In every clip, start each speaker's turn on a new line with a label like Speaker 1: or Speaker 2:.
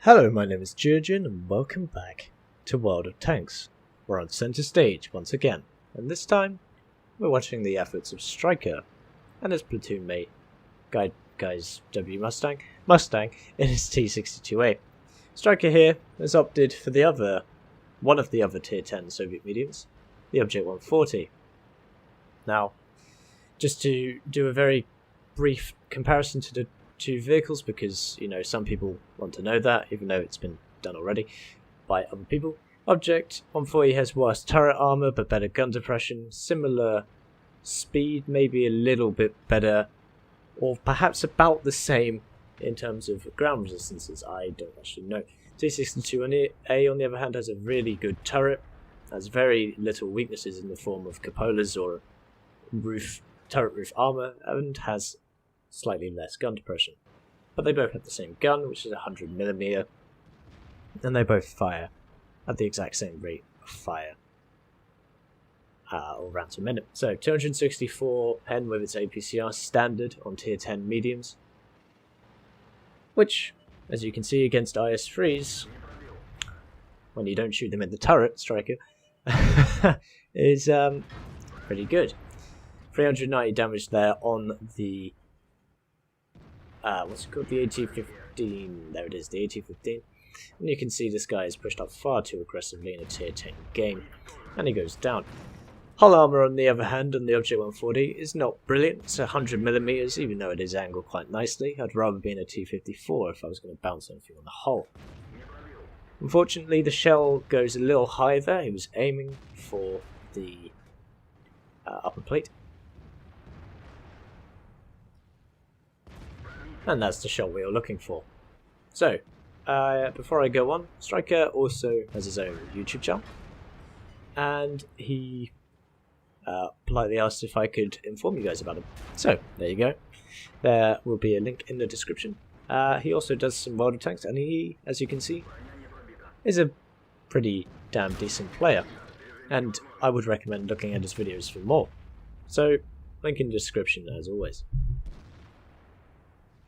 Speaker 1: Hello, my name is Geogen and welcome back to World of Tanks. We're on center stage once again, and this time we're watching the efforts of Striker and his platoon mate, Guys W Mustang in his T-62A. Striker here has opted for one of the other Tier 10 Soviet mediums, the Object 140. Now, just to do a very brief comparison to the two vehicles, because some people want to know that, even though it's been done already by other people. Object 140 has worse turret armor but better gun depression, similar speed, maybe a little bit better, or perhaps about the same in terms of ground resistances. I don't actually know. T-62A on the other hand has a really good turret, has very little weaknesses in the form of cupolas or turret roof armor, and has slightly less gun depression. But they both have the same gun, which is 100mm, and they both fire at the exact same rate of fire, or rounds per minute. So 264 pen with its APCR standard on tier 10 mediums, which, as you can see against IS-3s, when you don't shoot them in the turret, Striker, is pretty good. 390 damage there on the what's it called? The AT-15. There it is, the AT-15. And you can see this guy is pushed up far too aggressively in a tier 10 game, and he goes down. Hull armor, on the other hand, on the Object 140 is not brilliant. It's 100mm, even though it is angled quite nicely. I'd rather be in a T-54 if I was going to bounce anything on the hull. Unfortunately, the shell goes a little high there. He was aiming for the upper plate. And that's the shot we were looking for. So, before I go on, Striker also has his own YouTube channel, and he politely asked if I could inform you guys about him. So, there you go. There will be a link in the description. He also does some World of Tanks, and he, as you can see, is a pretty damn decent player. And I would recommend looking at his videos for more. So, link in the description as always.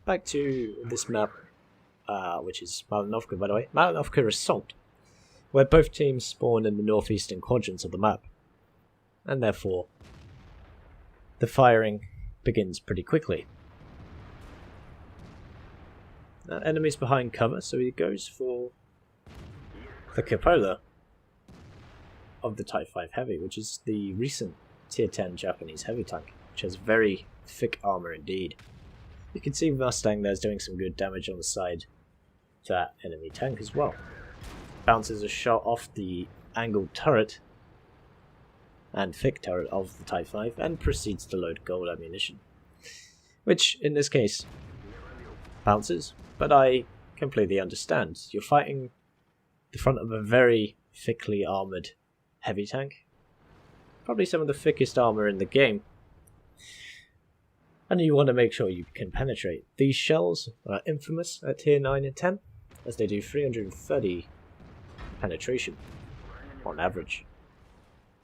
Speaker 1: Back to this map, which is Malinovka, by the way. Malinovka Assault, where both teams spawn in the northeastern quadrants of the map, and therefore the firing begins pretty quickly. Enemies behind cover, so he goes for the cupola of the Type 5 Heavy, which is the recent Tier 10 Japanese heavy tank, which has very thick armor indeed. You can see Mustang there's doing some good damage on the side of that enemy tank as well. Bounces a shot off the angled turret and thick turret of the Type 5 and proceeds to load gold ammunition, which in this case bounces, but I completely understand. You're fighting the front of a very thickly armoured heavy tank, probably some of the thickest armour in the game, and you want to make sure you can penetrate. These shells are infamous at tier 9 and 10, as they do 330 penetration on average.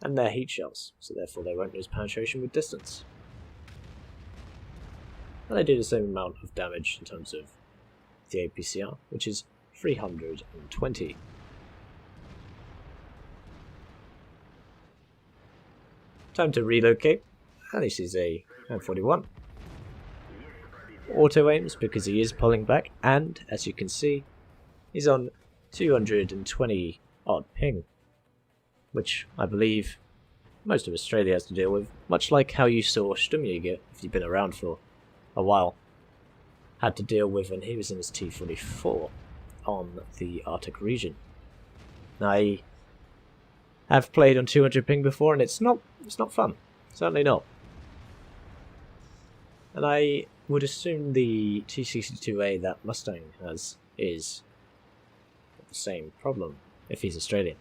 Speaker 1: And they're heat shells, so therefore they won't lose penetration with distance. And they do the same amount of damage in terms of the APCR, which is 320. Time to relocate, and this is a M41. Auto aims because he is pulling back, and as you can see, he's on 220 odd ping, which I believe most of Australia has to deal with, much like how you saw Sturmjäger, if you've been around for a while, had to deal with when he was in his T-44 on the Arctic region. Now, I have played on 200 ping before, and it's not fun, certainly not. And I would assume the T-62A that Mustang has is the same problem if he's Australian.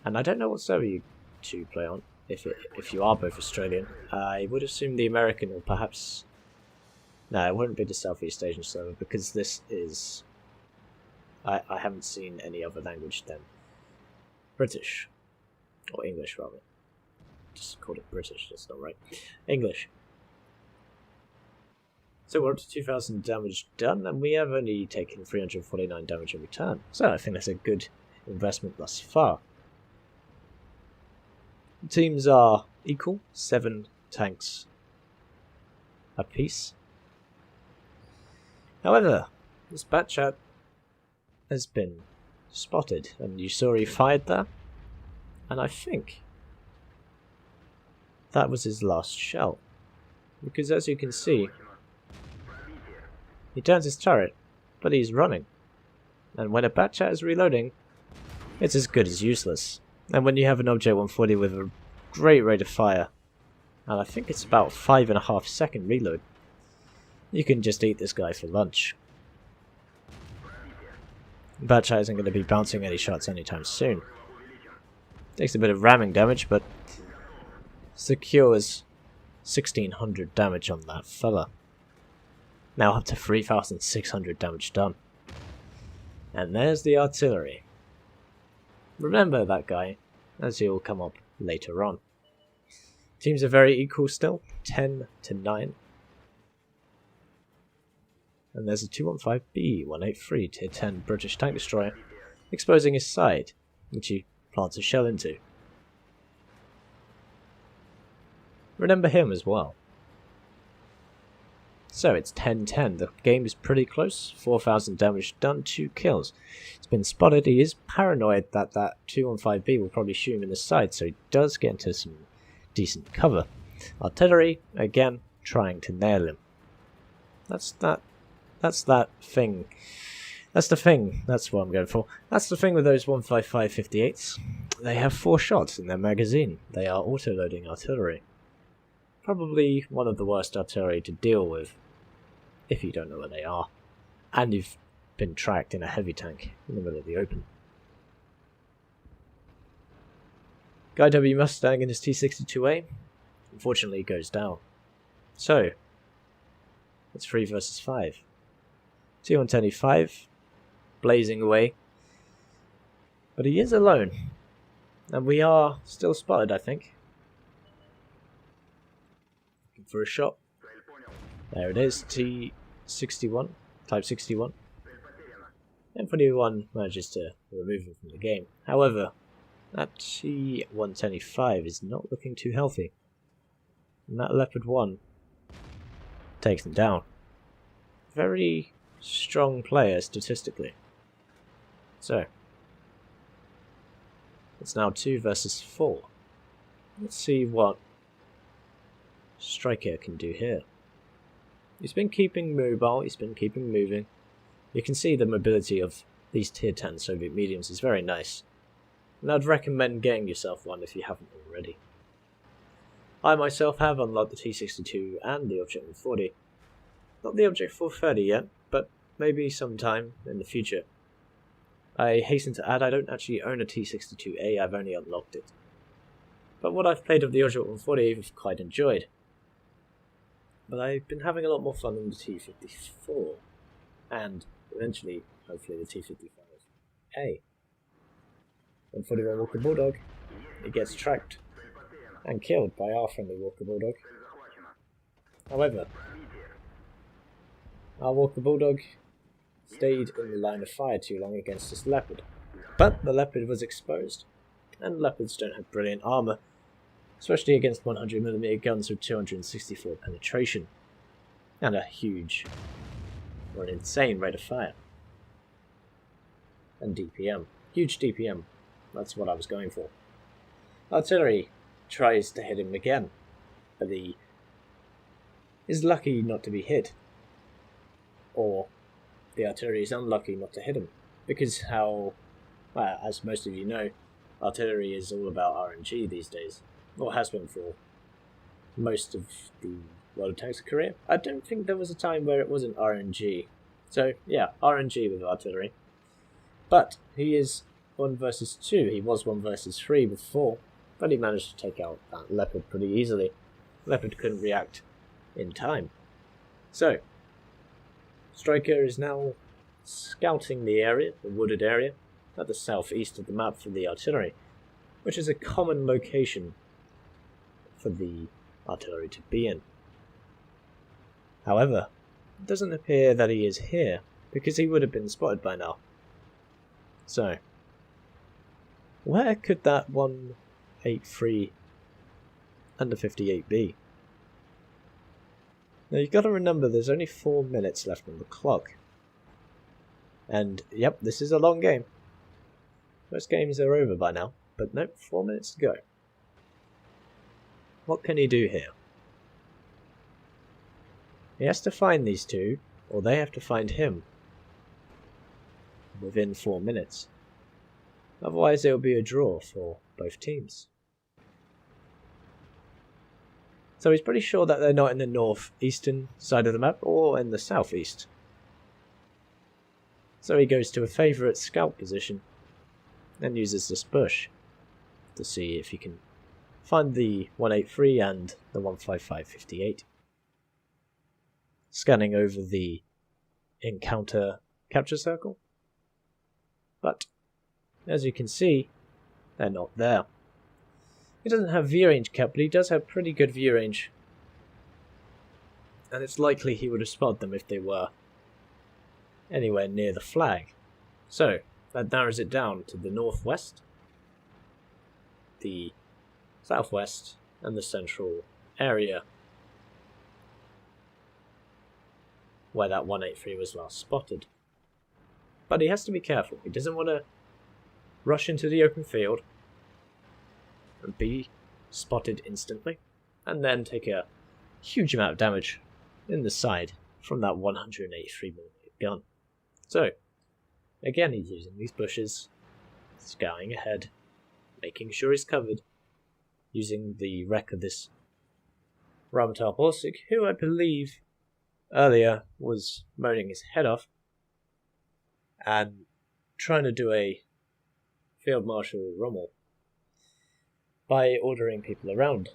Speaker 1: And I don't know what server you two play on, if you are both Australian. I would assume the American, or perhaps... No, it wouldn't be the Southeast Asian server, because this is... I haven't seen any other language than British. Or English, rather. Just called it British, that's not right. English. So we're up to 2,000 damage done, and we have only taken 349 damage in return. So I think that's a good investment thus far. The teams are equal, 7 tanks apiece. However, this Batchat has been spotted, and you saw he fired there, and I think that was his last shell, because as you can see, he turns his turret, but he's running, and when a Batchat is reloading, it's as good as useless. And when you have an Object 140 with a great rate of fire, and I think it's about 5.5 second reload, you can just eat this guy for lunch. Batchat isn't going to be bouncing any shots anytime soon. Takes a bit of ramming damage, but secures 1,600 damage on that fella. Now up to 3,600 damage done. And there's the artillery. Remember that guy, as he'll come up later on. Teams are very equal still, 10-9. And there's a 215B-183 Tier 10 British tank destroyer, exposing his side, which he plants a shell into. Remember him as well. So it's 10-10, the game is pretty close, 4,000 damage done, 2 kills. He's been spotted, he is paranoid that that 215B will probably shoot him in the side, so he does get into some decent cover. Artillery, again, trying to nail him. That's the thing, that's what I'm going for. That's the thing with those 155-58s. They have 4 shots in their magazine. They are auto-loading artillery. Probably one of the worst artillery to deal with, if you don't know where they are, and you've been tracked in a heavy tank in the middle of the open. Guy W Mustang in his T62A, unfortunately goes down. So, it's 3 versus 5. T125, blazing away, but he is alone, and we are still spotted, I think. For a shot. There it is, T61, Type 61. M21 manages to remove him from the game. However, that T125 is not looking too healthy. And that Leopard 1 takes him down. Very strong player statistically. So, it's now 2 versus 4. Let's see what Striker can do here. He's been keeping mobile, he's been keeping moving. You can see the mobility of these tier 10 Soviet mediums is very nice. And I'd recommend getting yourself one if you haven't already. I myself have unlocked the T62 and the Object 140. Not the Object 430 yet, but maybe sometime in the future. I hasten to add I don't actually own a T62A, I've only unlocked it. But what I've played of the Object 140 I've quite enjoyed. But I've been having a lot more fun in the T54, and eventually, hopefully, the T55A. 141 Walker Bulldog, it gets tracked and killed by our friendly Walker Bulldog. However, our Walker Bulldog stayed in the line of fire too long against this Leopard. But the Leopard was exposed, and Leopards don't have brilliant armour, especially against 100mm guns with 264 penetration, and a huge, or an insane rate of fire. And DPM. Huge DPM, that's what I was going for. Artillery tries to hit him again, but he is lucky not to be hit. Or the artillery is unlucky not to hit him, because as most of you know, artillery is all about RNG these days. Or has been for most of the World of Tanks career. I don't think there was a time where it wasn't RNG. So, yeah, RNG with artillery. But he is 1 versus 2. He was 1 versus 3 before, but he managed to take out that Leopard pretty easily. Leopard couldn't react in time. So, Striker is now scouting the area, the wooded area, at the southeast of the map for the artillery, which is a common location for the artillery to be in. However, It doesn't appear that he is here, because he would have been spotted by now. So, where could that 183 under 58 be? Now you've got to remember there's only 4 minutes left on the clock. And, yep, this is a long game. Most games are over by now, but nope, 4 minutes to go. What can he do here? He has to find these two, or they have to find him within 4 minutes. Otherwise it will be a draw for both teams. So he's pretty sure that they're not in the northeastern side of the map, or in the southeast. So he goes to a favourite scout position and uses this bush to see if he can find the 183 and the 15558. Scanning over the encounter capture circle. But, as you can see, they're not there. He doesn't have view range kept, but he does have pretty good view range. And it's likely he would have spotted them if they were anywhere near the flag. So, that narrows it down to the northwest, the southwest, and the central area where that 183 was last spotted. But he has to be careful. He doesn't want to rush into the open field and be spotted instantly, and then take a huge amount of damage in the side from that 183mm gun. So, again he's using these bushes, scouting ahead, making sure he's covered, using the wreck of this Ramatar Borsig, who I believe earlier was moaning his head off and trying to do a Field Marshal Rommel by ordering people around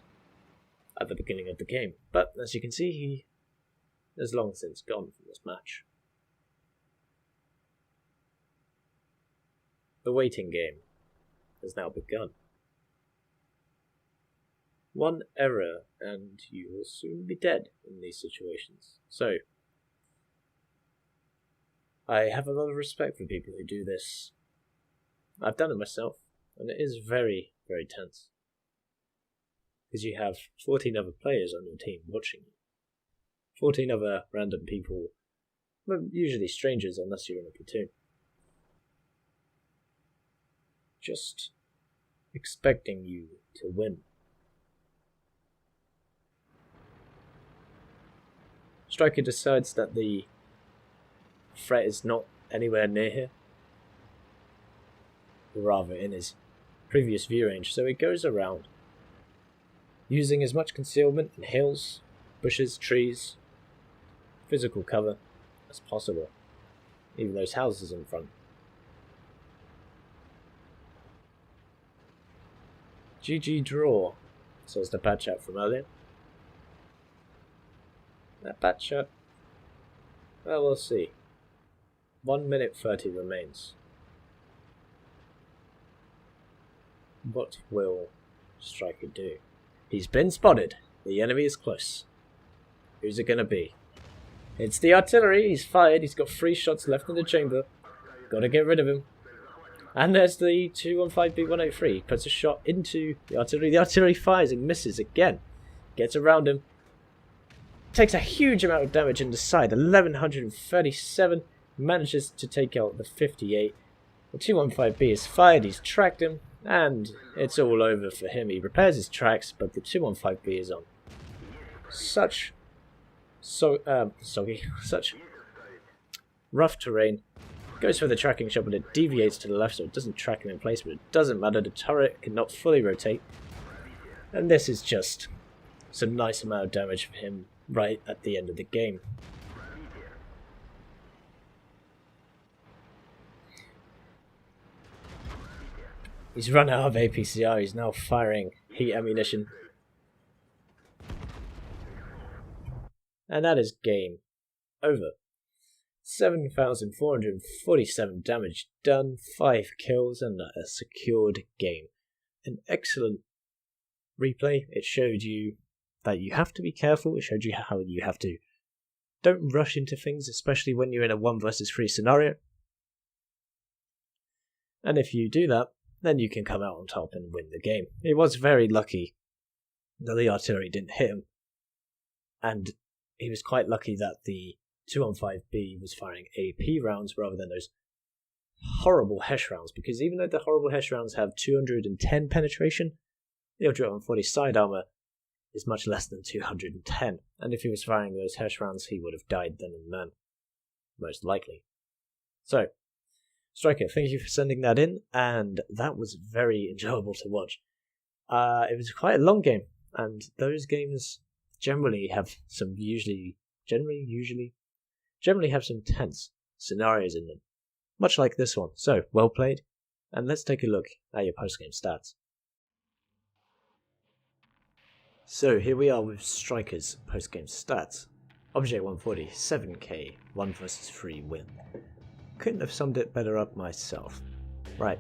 Speaker 1: at the beginning of the game. But as you can see, he has long since gone from this match. The waiting game has now begun. One error and you will soon be dead in these situations. So, I have a lot of respect for people who do this. I've done it myself, and it is very, very tense. Because you have 14 other players on your team watching you. 14 other random people, well, usually strangers unless you're in a platoon. Just expecting you to win. Striker decides that the threat is not anywhere near here, or rather in his previous view range, so he goes around, using as much concealment in hills, bushes, trees, physical cover as possible, even those houses in front. GG draw, says the bad chat from earlier. That bad chat, well, we'll see. 1 minute 30 remains. What will Striker do? He's been spotted. The enemy is close. Who's it going to be? It's the artillery. He's fired. He's got 3 shots left in the chamber. Got to get rid of him. And there's the 215B183. Puts a shot into the artillery. The artillery fires and misses again. Gets around him. Takes a huge amount of damage in the side. 1137. Manages to take out the 58. The 215B is fired. He's tracked him. And it's all over for him. He repairs his tracks, but the 215B is on such rough terrain. Goes for the tracking shot, but it deviates to the left, so it doesn't track him in place, but it doesn't matter. The turret cannot fully rotate. And this is just some nice amount of damage for him right at the end of the game. He's run out of APCR, he's now firing heat ammunition. And that is game over. 7,447 damage done, 5 kills, and a secured game. An excellent replay. It showed you that you have to be careful. It showed you how you have to don't rush into things, especially when you're in a 1 versus 3 scenario. And if you do that, then you can come out on top and win the game. He was very lucky that the artillery didn't hit him, and he was quite lucky that the 215B was firing AP rounds rather than those horrible Hesh rounds, because even though the horrible Hesh rounds have 210 penetration, the Object 140 side armor is much less than 210, and if he was firing those Hesh rounds, he would have died then and then, most likely. So, Striker, thank you for sending that in, and that was very enjoyable to watch. It was quite a long game, and those games generally have some generally have some tense scenarios in them, much like this one. So, well played, and let's take a look at your post-game stats. So here we are with Striker's post-game stats. Object 140, 7k, 1 versus 3 win. Couldn't have summed it better up myself. Right.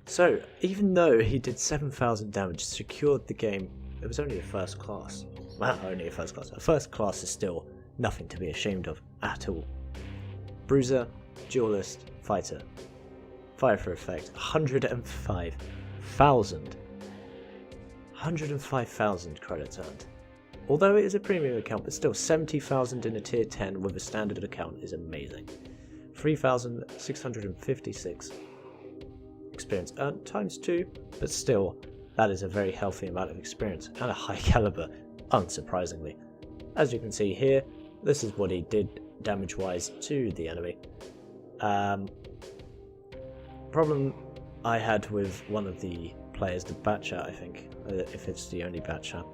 Speaker 1: So, even though he did 7,000 damage, secured the game, it was only a first class. Well, only a first class. A first class is still nothing to be ashamed of at all. Bruiser, duelist, fighter. Fire for effect, 105,000 credits earned. Although it is a premium account, but still 70,000 in a tier 10 with a standard account is amazing. 3,656 experience earned times 2, but still, that is a very healthy amount of experience and a high caliber, unsurprisingly. As you can see here, this is what he did damage-wise to the enemy. Problem I had with one of the players, the Batchat, I think, if it's the only Batchat.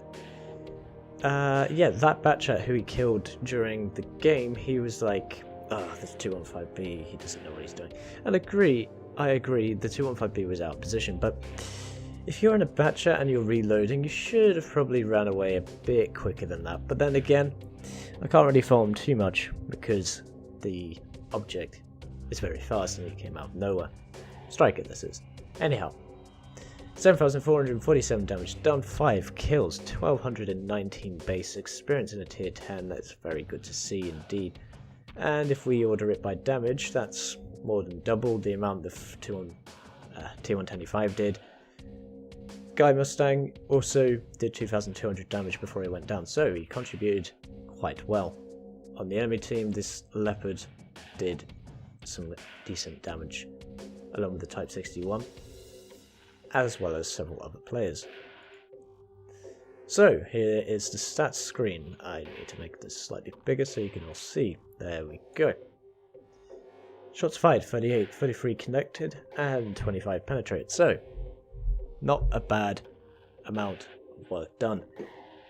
Speaker 1: Yeah, that Batchat who he killed during the game, he was like, there's 215B, he doesn't know what he's doing. And I agree, the 215B was out of position, but if you're in a Batchat and you're reloading, you should have probably ran away a bit quicker than that. But then again, I can't really fault him too much, because the object is very fast and he came out of nowhere. Striker, this is. Anyhow, 7,447 damage done, 5 kills, 1,219 base experience in a tier 10, that's very good to see indeed. And if we order it by damage, that's more than double the amount the T125 did. Guy Mustang also did 2,200 damage before he went down, so he contributed quite well. On the enemy team, this Leopard did some decent damage, along with the Type 61, as well as several other players. So, here is the stats screen. I need to make this slightly bigger so you can all see. There we go. Shots fired, 38, 33 connected, and 25 penetrated. So, not a bad amount of work done.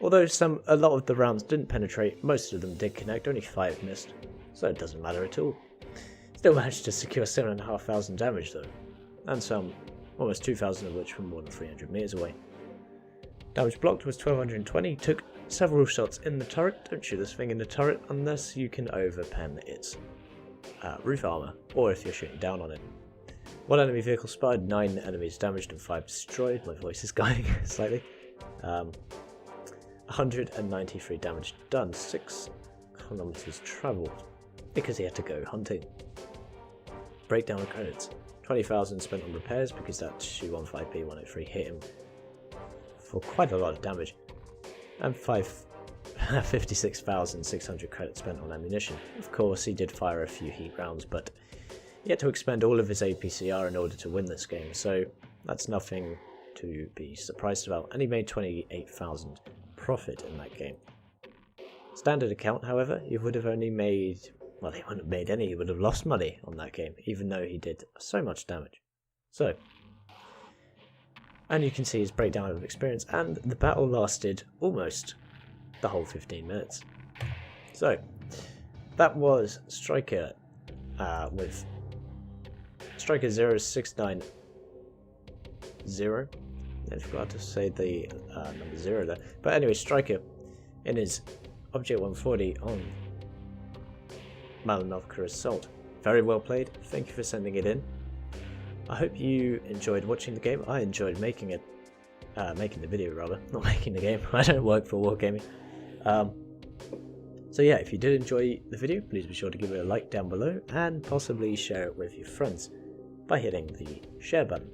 Speaker 1: Although a lot of the rounds didn't penetrate, most of them did connect, only 5 missed, so it doesn't matter at all. Still managed to secure 7,500 damage though, and some, almost 2,000 of which from more than 300 meters away. Damage blocked was 1,220, took several shots in the turret. Don't shoot this thing in the turret unless you can overpen its roof armor, or if you're shooting down on it. 1 enemy vehicle spotted, 9 enemies damaged and 5 destroyed. My voice is going slightly. 193 damage done, 6 kilometers traveled, because he had to go hunting. Breakdown of credits. 20,000 spent on repairs because that 215B103 hit him for quite a lot of damage. And 56,600 credits spent on ammunition. Of course, he did fire a few heat rounds, but he had to expend all of his APCR in order to win this game, so that's nothing to be surprised about. And he made 28,000 profit in that game. Standard account, however, he would have only made, well, he wouldn't have made any, he would have lost money on that game, even though he did so much damage. So, and you can see his breakdown of experience, and the battle lasted almost the whole 15 minutes. So, that was Striker with Striker 0690. I forgot to say the number 0 there. But anyway, Striker in his Object 140 on Malinovka Assault. Very well played. Thank you for sending it in. I hope you enjoyed watching the game. I enjoyed making it. Making the video rather, not making the game. I don't work for Wargaming. So yeah, if you did enjoy the video, please be sure to give it a like down below and possibly share it with your friends by hitting the share button,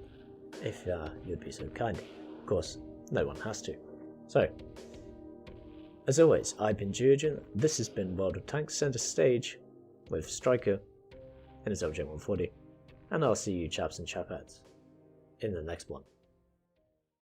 Speaker 1: if you'd be so kind. Of course, no one has to. So, as always, I've been Geogen, this has been World of Tanks Center Stage with Striker and his LJ140, and I'll see you chaps and chapettes in the next one.